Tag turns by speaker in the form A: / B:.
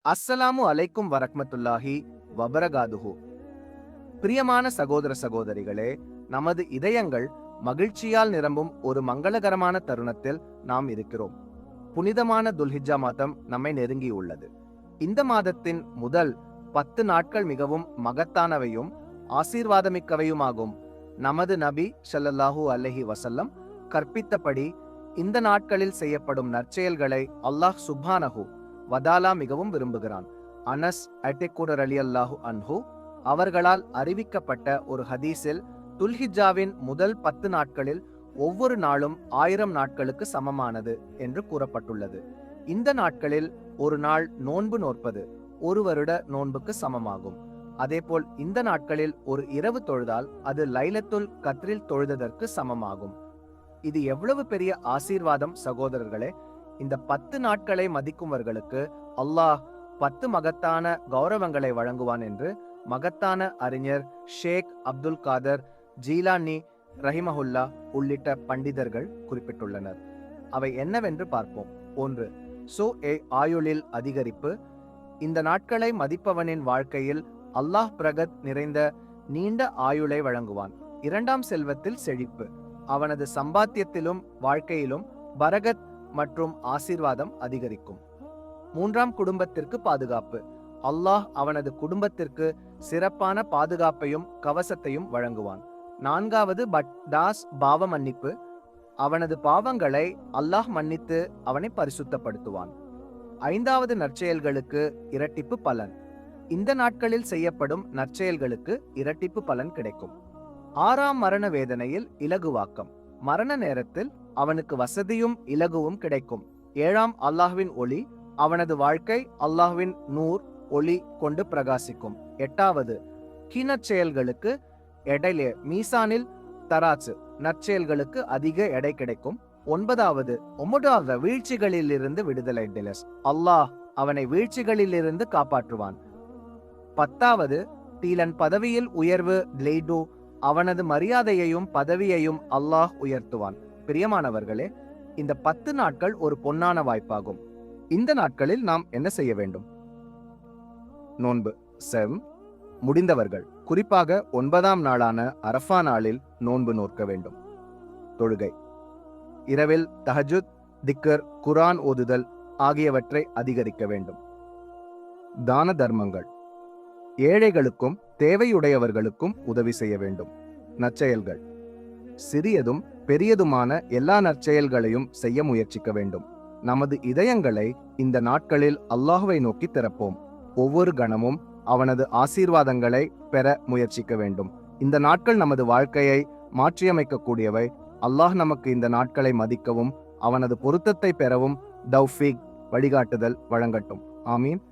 A: அஸ்ஸலாமு அலைக்கும் வரஹ்மத்துல்லாஹி வபரகாதுஹு. பிரியமான சகோதர சகோதரிகளே, நமது இதயங்கள் மகிழ்ச்சியால் நிரம்பும் ஒரு மங்களகரமான தருணத்தில் நாம் இருக்கிறோம். புனிதமான துல்ஹிஜ்ஜா மாதம் நம்மை நெருங்கியுள்ளது. இந்த மாதத்தின் முதல் 10 நாட்கள் மிகவும் மகத்தானவையும் ஆசீர்வாதமிக்கவையுமாகும். நமது நபி ஸல்லல்லாஹு அலைஹி வஸல்லம் கற்பித்தபடி இந்த நாட்களில் செய்யப்படும் நற்செயல்களை அல்லாஹ் சுப்ஹானஹு வதாலா மிகவும் விரும்புகிறான். அனஸ் அட்டிகுடர் ரலியல்லாஹு அன்ஹு அவர்களால் அறிவிக்கப்பட்ட ஒரு ஹதீஸில் துல்ஹிஜ்ஜாவின் முதல் 10 நாட்களில் ஒவ்வொரு நாளும் 1000 நாட்களுக்கு சமமானது என்று கூறப்பட்டுள்ளது. இந்த நாட்களில் ஒரு நாள் நோன்பு நோற்பது ஒரு வருட நோன்புக்கு சமமாகும். அதேபோல் இந்த நாட்களில் ஒரு இரவு தொழுதால் அது லைலத்துல் கத்ரில் தொழுததற்கு சமமாகும். இது எவ்வளவு பெரிய ஆசீர்வாதம் சகோதரர்களே! இந்த 10 நாட்களை மதிக்கும்வர்களுக்கு அல்லாஹ் 10 மகத்தான கௌரவங்களை வழங்குவான் என்று மகத்தான அறிஞர் ஷேக் அப்துல் காதர் ஜீலானி ரஹிமஹுல்லா உள்ளிட்ட பண்டிதர்கள் குறிப்பிட்டுள்ளனர். அவை என்னவென்று பார்ப்போம். 1. ஆயுளில் அதிகரிப்பு. இந்த நாட்களை மதிப்பவனின் வாழ்க்கையில் அல்லாஹ் பிரகத் நிறைந்த நீண்ட ஆயுளை வழங்குவான். 2. செல்வத்தில் செழிப்பு. அவனது சம்பாத்தியத்திலும் வாழ்க்கையிலும் பரகத் மற்றும் ஆசீர்வாதம் அதிகரிக்கும். 3. குடும்பத்திற்கு பாதுகாப்பு. அல்லாஹ் அவனது குடும்பத்திற்கு சிறப்பான பாதுகாப்பையும் கவசத்தையும் வழங்குவான். 4. பாவ மன்னிப்பு. அவனது பாவங்களை அல்லாஹ் மன்னித்து அவனை பரிசுத்தப்படுத்துவான். 5. நற்செயல்களுக்கு இரட்டிப்பு பலன். இந்த நாட்களில் செய்யப்படும் நற்செயல்களுக்கு இரட்டிப்பு பலன் கிடைக்கும். 6. மரண வேதனையில் இலகுவாக்கம். மரண நேரத்தில் அவனுக்கு வசதியும் இலகுவும் கிடைக்கும். 7. அல்லாஹ்வின் ஒளி. அவனது வாழ்க்கை அல்லாஹ்வின் நூர் ஒளி கொண்டு பிரகாசிக்கும். 8. கீழச்செயல்களுக்கு எடையிலே மீசானில் தராசு. நற்செயல்களுக்கு அதிக எடை கிடைக்கும். 9. வீழ்ச்சிகளில் இருந்து விடுதலை. அல்லாஹ் அவனை வீழ்ச்சிகளில் இருந்து காப்பாற்றுவான். 10. தீலன் பதவியில் உயர்வு. அவனது மரியாதையையும் பதவியையும் அல்லாஹ் உயர்த்துவான். பிரியமானவர்களே, இந்த 10 நாட்கள் ஒரு பொன்னான வாய்ப்பாகும். இந்த நாட்களில் நாம் என்ன செய்ய வேண்டும்? நோன்பு. முடிந்தவர்கள் குறிப்பாக 9ஆம் நாளான அரஃபா நாளில் நோன்பு நோக்க வேண்டும். தொழுகை. இரவில் தஹஜுத், திக்ர், குர்ஆன் ஓதுதல் ஆகியவற்றை அதிகரிக்க வேண்டும். தான தர்மங்கள். ஏழைகளுக்கும் தேவையுடையவர்களுக்கும் உதவி செய்ய வேண்டும். நற்செயல்கள். சிறியதும் பெரியதுமான எல்லா நற்செயல்களையும் செய்ய முயற்சிக்க வேண்டும். நமது இதயங்களை இந்த நாட்களில் அல்லாஹ்வை நோக்கி திறப்போம். ஒவ்வொரு கணமும் அவனது ஆசீர்வாதங்களை பெற முயற்சிக்க வேண்டும். இந்த நாட்கள் நமது வாழ்க்கையை மாற்றியமைக்கக்கூடியவை. அல்லாஹ் நமக்கு இந்த நாட்களை மதிக்கவும் அவனது பொருத்தத்தை பெறவும் தௌஃபீக் வழிகாட்டுதல் வழங்கட்டும். ஆமீன்.